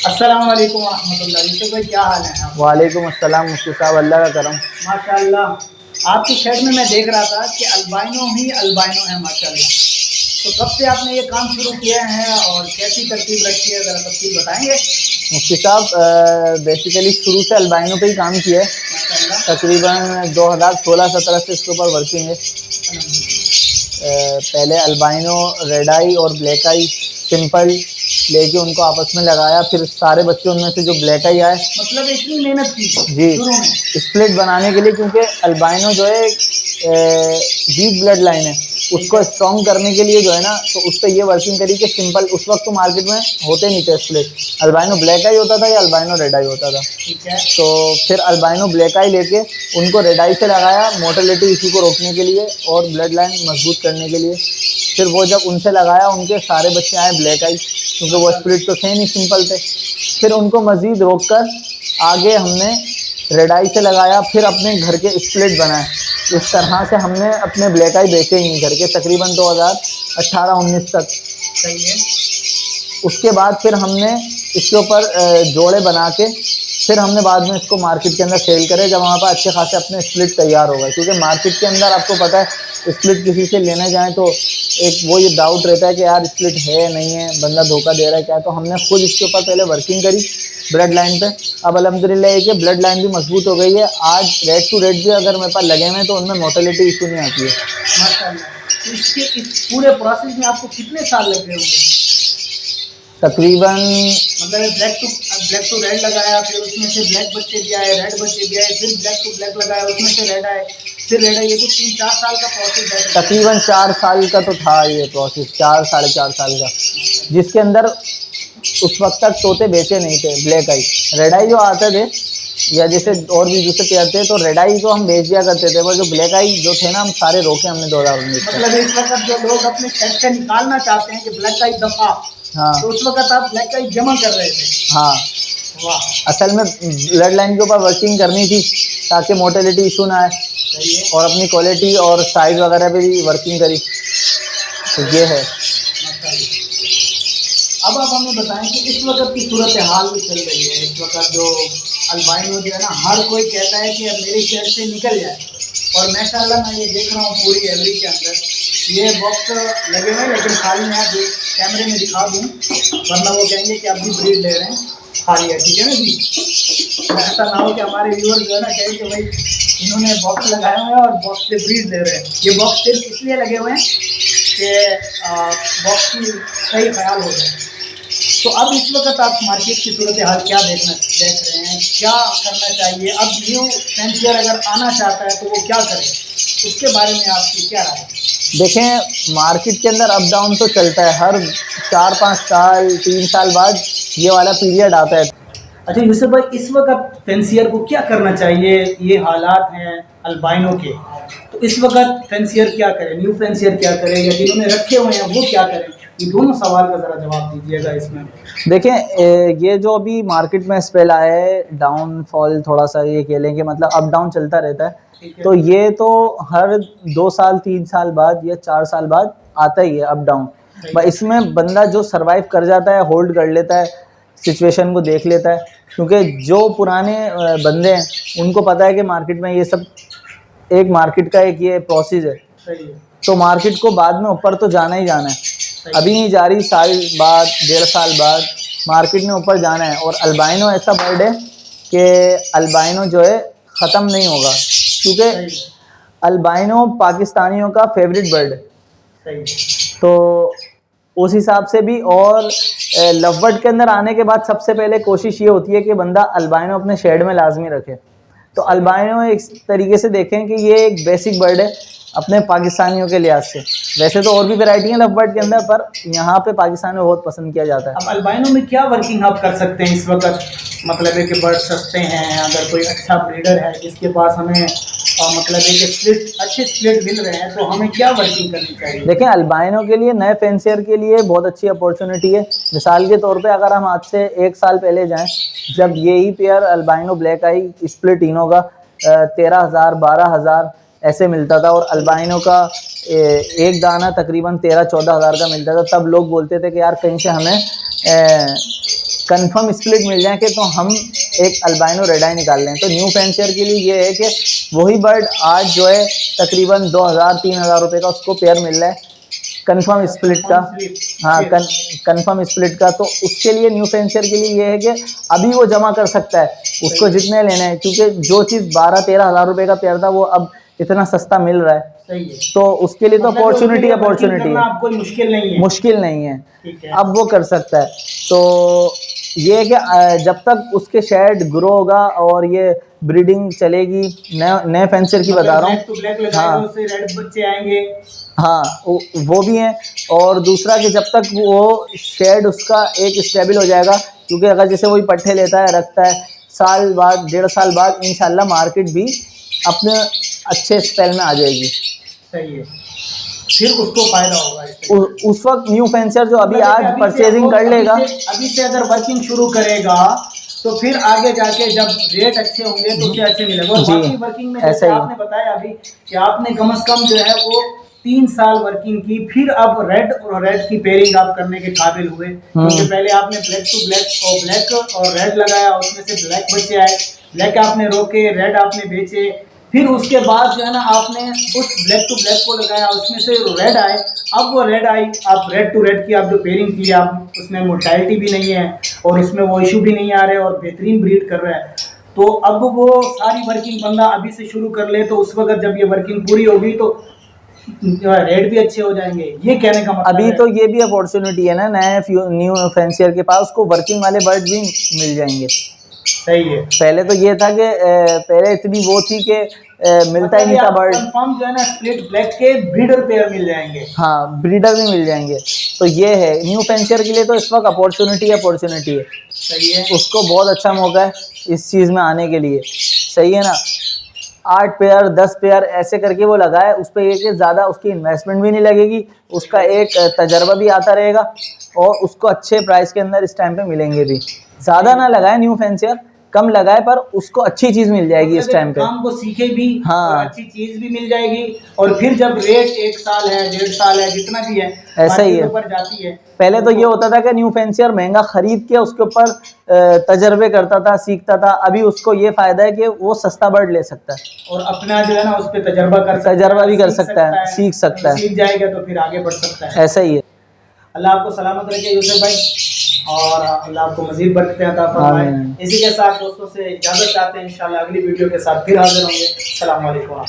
अस्सलाम वालेकुम वरहमतुल्लाह। यूसुफ भाई क्या हाल है आप? वालेकुम अस्सलाम मुफ्ती साहब, अल्लाह का करम। माशाल्लाह आपकी शेड में मैं देख रहा था कि अल्बाइनो ही अल्बाइनो है माशाल्लाह। तो कब से आपने ये काम शुरू किया है और कैसी तरतीब रखी है, ज़रा तफसील बताएंगे? मुफ्ती साहब बेसिकली शुरू से अल्बाइनो पे ही काम किया है। माशाल्लाह। तकरीबन 2016-17 से इसके ऊपर वर्किंग है। पहले अल्बाइनो, रेड आई और ब्लैक आई सिंपल लेके उनको आपस में लगाया, फिर सारे बच्चे उनमें से जो ब्लैक आई आए। मतलब इतनी मेहनत की जी, शुरू में? स्प्लिट बनाने के लिए, क्योंकि अल्बाइनो जो है वीक ब्लड लाइन है, उसको स्ट्रॉन्ग करने के लिए जो है ना, तो उस पर ये वर्किंग करी कि सिंपल उस वक्त तो मार्केट में होते नहीं थे स्प्लिट। अल्बाइनो ब्लैक आई होता था या अल्बाइनो रेड आई होता था। ठीक है। तो फिर अल्बाइनो ब्लैक आई लेके उनको रेड आई से लगाया मोर्टेलिटी इशू को रोकने के लिए और ब्लड लाइन मजबूत करने के लिए। फिर वो जब उनसे लगाया, उनके सारे बच्चे आए ब्लैक आई, क्योंकि वो स्प्लिट तो थे नहीं, सिंपल थे। फिर उनको मज़ीद रोक कर आगे हमने रेड आई से लगाया, फिर अपने घर के स्प्लिट बनाए। इस तरह से हमने अपने ब्लैक आई बेचे ही नहीं घर के, तकरीबन 2018-19 तक। सही है। उसके बाद फिर हमने इसके ऊपर जोड़े बना के फिर हमने बाद में इसको मार्केट के अंदर सेल करे, जब वहाँ पर अच्छे खासे अपने स्प्लिट तैयार हो गए। क्योंकि मार्केट के अंदर आपको पता है, स्प्लिट किसी से लेने जाएं तो एक वो ये डाउट रहता है कि यार स्प्लिट है नहीं है, बंदा धोखा दे रहा है क्या। तो हमने खुद इसके ऊपर पहले वर्किंग करी ब्लड लाइन पे। अब अल्हम्दुलिल्लाह है कि ब्लड लाइन भी मजबूत हो गई है। आज रेड टू रेड भी अगर मेरे पास लगे हुए हैं तो उनमें मोर्टेलिटी इशू नहीं आती है। माशाल्लाह। तो इसके इस पूरे प्रोसेस में आपको कितने साल लग गए होंगे? तकरीबन मतलब ब्लैक टू रेड लगाया, फिर उसमें से ब्लैक बच्चे भी आए, रेड बच्चे भी आए, फिर ब्लैक टू ब्लैक लगाया, उसमें से रेड आए, फिर रेड आए। ये तो 3-4 साल का प्रोसेस है। तकरीबन 4 साल का तो था ये प्रोसेस, 4-4.5 साल का, जिसके अंदर उस वक्त तक तोते बेचे नहीं थे ब्लैक आई। रेड आई जो आते थे या जैसे और भी दूसरे पेयर थे, तो रेड आई को हम बेच दिया करते थे, पर जो ब्लैक आई जो थे ना, हम सारे रोके हमने 2019 में। मतलब इस वक्त जो लोग अपने शेड से निकालना चाहते हैं कि ब्लैक आई दफा, हाँ तो उस वक्त आप ब्लैक आई जमा कर रहे थे? हाँ, वाह। असल में ब्लड लाइन के ऊपर वर्किंग करनी थी ताकि मोर्टेलिटी इशू ना आए, सही है। और अपनी क्वालिटी और साइज वगैरह पे भी वर्किंग करी। तो ये है। अब आप हमें बताएं कि इस वक्त की सूरत हाल भी चल रही है। इस वक्त जो अल्बाइनो जो है ना, हर कोई कहता है कि अब मेरे शहर से निकल जाए। और माशाल्लाह मैं ये देख रहा हूँ पूरी एवरी के अंदर ये बॉक्स लगे हुए हैं, लेकिन खाली मैं आप कैमरे में दिखा दूँ, वरना वो कहेंगे कि आप भी ब्रीड ले रहे हैं, खाली है। ठीक है ना जी? ऐसा ना हो कि हमारे व्यूअर जो है ना कहें कि भाई इन्होंने बॉक्स लगाया हुआ है और बॉक्स से ब्रीड ले रहे हैं। ये बॉक्स सिर्फ इसलिए लगे हुए हैं कि बॉक्स की सही ख्याल हो जाए। तो अब इस वक्त आप मार्केट की सूरत हाल क्या देख रहे हैं, क्या करना चाहिए? अब न्यू फैंसियर अगर आना चाहता है तो वो क्या करे, उसके बारे में आपकी क्या राय है? देखें, मार्केट के अंदर अप डाउन तो चलता है, हर 4-5 साल 3 साल बाद ये वाला पीरियड आता है। अच्छा यूसुफ भाई, इस वक्त फैंसियर को क्या करना चाहिए? ये हालात हैं अल्बाइनो के, तो इस वक्त फैंसियर क्या करे, न्यू फैंसियर क्या करे, या जिन्होंने रखे हुए हैं वो क्या करें? ये दोनों सवाल का ज़रा जवाब दीजिएगा इसमें। देखें, ये जो अभी मार्केट में स्पेल आया है, डाउनफॉल थोड़ा सा ये कह लें कि मतलब अप डाउन चलता रहता है। तो ये तो हर 2 साल 3 साल बाद या 4 साल बाद आता ही है अप डाउन। इसमें बंदा जो सरवाइव कर जाता है, होल्ड कर लेता है, सिचुएशन को देख लेता है। क्योंकि जो पुराने बंदे हैं उनको पता है कि मार्केट में ये सब एक मार्केट का एक ये प्रोसेस है। सही है। तो मार्केट को बाद में ऊपर तो जाना ही जाना है। अभी नहीं जा रही, साल बाद 1.5 साल बाद मार्केट ने ऊपर जाना है। और अल्बाइनो ऐसा बर्ड है कि अल्बाइनो जो है ख़त्म नहीं होगा, क्योंकि अल्बाइनो पाकिस्तानियों का फेवरेट बर्ड है। तो उस हिसाब से भी, और लव बर्ड के अंदर आने के बाद सबसे पहले कोशिश ये होती है कि बंदा अल्बाइनो अपने शेड में लाजमी रखे। तो अल्बाइनो एक तरीके से देखें कि ये एक बेसिक बर्ड है अपने पाकिस्तानियों के लिहाज से। वैसे तो और भी वैरायटी हैं लव बर्ड के अंदर, पर यहाँ पे पाकिस्तान में बहुत पसंद किया जाता है। अब अल्बाइनो में क्या वर्किंग आप कर सकते हैं इस वक्त? मतलब है कि बर्ड सस्ते हैं, अगर कोई अच्छा ब्रीडर है जिसके पास हमें मतलब है कि अच्छे स्प्लिट मिल रहे हैं, तो हमें क्या वर्किंग करनी चाहिए? देखें, अल्बाइनो के लिए, नए फैंसियर के लिए बहुत अच्छी अपॉर्चुनिटी है। मिसाल के तौर पे अगर हम आज से 1 साल पहले जाएं, जब यही पेयर अल्बाइनो ब्लैक आई स्प्लिट इनो का 13,000 12,000 ऐसे मिलता था, और अल्बाइनो का एक दाना तकरीबन 13-14 हज़ार का मिलता था, तब लोग बोलते थे कि यार कहीं से हमें कंफर्म स्प्लिट मिल जाए कि तो हम एक अल्बाइनो रेड आई निकाल लें। तो न्यू फैंसियर के लिए ये है कि वही बर्ड आज जो है तकरीबन 2000-3000 रुपये का उसको पेयर मिल रहा है कंफर्म स्प्लिट का। हाँ, कंफर्म स्प्लिट का। तो उसके लिए न्यू फैंसियर के लिए ये है कि अभी वो जमा कर सकता है उसको जितने लेने हैं, क्योंकि जो चीज़ 12-13 हज़ार रुपये का पेयर था वो अब इतना सस्ता मिल रहा है। सही है। तो उसके लिए तो मतलब अपॉर्चुनिटी है, है, मुश्किल नहीं है। मुश्किल नहीं है, ठीक है। अब वो कर सकता है। तो ये है कि जब तक उसके शेड ग्रो होगा और ये ब्रीडिंग चलेगी, नए फैंसियर की बता रहा हूँ। हाँ, उससे रेड बच्चे आएंगे। हाँ, वो भी हैं। और दूसरा कि जब तक वो शेड उसका एक स्टेबल हो जाएगा, क्योंकि अगर जैसे वही पट्ठे लेता है रखता है, साल बाद 1.5 साल बाद इंशाल्लाह मार्केट भी अपने अच्छे स्पेल में आ जाएगी। सही है, फिर उसको फायदा होगा। उस वक्त न्यू फैंसियर जो अभी आज परचेजिंग कर लेगा, अभी से अगर वर्किंग शुरू करेगा तो फिर आगे जाके जब रेट अच्छे होंगे तो उसे अच्छे मिलेगा। और बाकी वर्किंग में जैसे आपने बताया अभी कि आपने कम से कम जो है वो 3 साल वर्किंग की, फिर अब रेड और रेड की पेयरिंग आप करने के काबिल हुए, क्योंकि पहले आपने ब्लैक टू ब्लैक और ब्लैक और रेड लगाया, उसमें से ब्लैक बच्चे आए, ब्लैक आपने रोके, रेड आपने बेचे, फिर उसके बाद जो है ना आपने उस ब्लैक टू ब्लैक को लगाया, उसमें से रेड आए, अब वो रेड आई, आप रेड टू रेड की आप जो पेयरिंग की आप उसमें मोर्टेलिटी भी नहीं है और उसमें वो इशू भी नहीं आ रहे और बेहतरीन ब्रीड कर रहा है। तो अब वो सारी वर्किंग बंदा अभी से शुरू कर ले तो उस वक्त जब ये वर्किंग पूरी होगी तो रेट भी अच्छे हो जाएंगे। ये कहने का मतलब अभी तो ये भी अपॉर्चुनिटी है ना, नए न्यू फैंसियर के पास उसको वर्किंग वाले बर्ड भी मिल जाएंगे। सही है। पहले तो ये था कि पहले इतनी वो थी कि मिलता ही नहीं था बर्ड। कंफर्म जो है ना स्प्लिट ब्लैक के ब्रीडर पेयर मिल जाएंगे। हाँ, ब्रीडर भी मिल जाएंगे। तो ये है न्यू फैंसियर के लिए तो इस वक्त अपॉर्चुनिटी है। सही है, उसको बहुत अच्छा मौका है इस चीज़ में आने के लिए। सही है ना, 8 पेयर 10 पेयर ऐसे करके वो लगाए, उस पर एक ज़्यादा उसकी इन्वेस्टमेंट भी नहीं लगेगी, उसका एक तजर्बा भी आता रहेगा और उसको अच्छे प्राइस के अंदर इस टाइम पे मिलेंगे भी। ज़्यादा ना लगाए न्यू फैंसियर, कम लगाए, पर उसको अच्छी चीज़ मिल जाएगी इस टाइम पे, काम को सीखे भी। हाँ, और अच्छी चीज़ भी मिल जाएगी। और फिर जब रेट 1 साल है 1.5 साल है जितना भी है ऐसा ही है, ऊपर जाती है। पहले तो ये होता था कि न्यू फैंसियर महंगा खरीद के उसके ऊपर तजर्बे करता था, सीखता था। अभी उसको ये फायदा है कि वो सस्ता बर्ड ले सकता है और अपना जो है ना उस पर तजर्बा भी कर सकता है, सीख सकता है, सीख जाएगा तो फिर आगे बढ़ सकता है। ऐसा ही है। अल्लाह आपको सलामत रखे यूसुफ भाई, और अल्लाह आपको मजीद बरकतें अता फरमाए। इसी के साथ दोस्तों से इजाज़त चाहते हैं, इंशाल्लाह अगली वीडियो के साथ फिर हाजिर होंगे। अस्सलाम वालेकुम।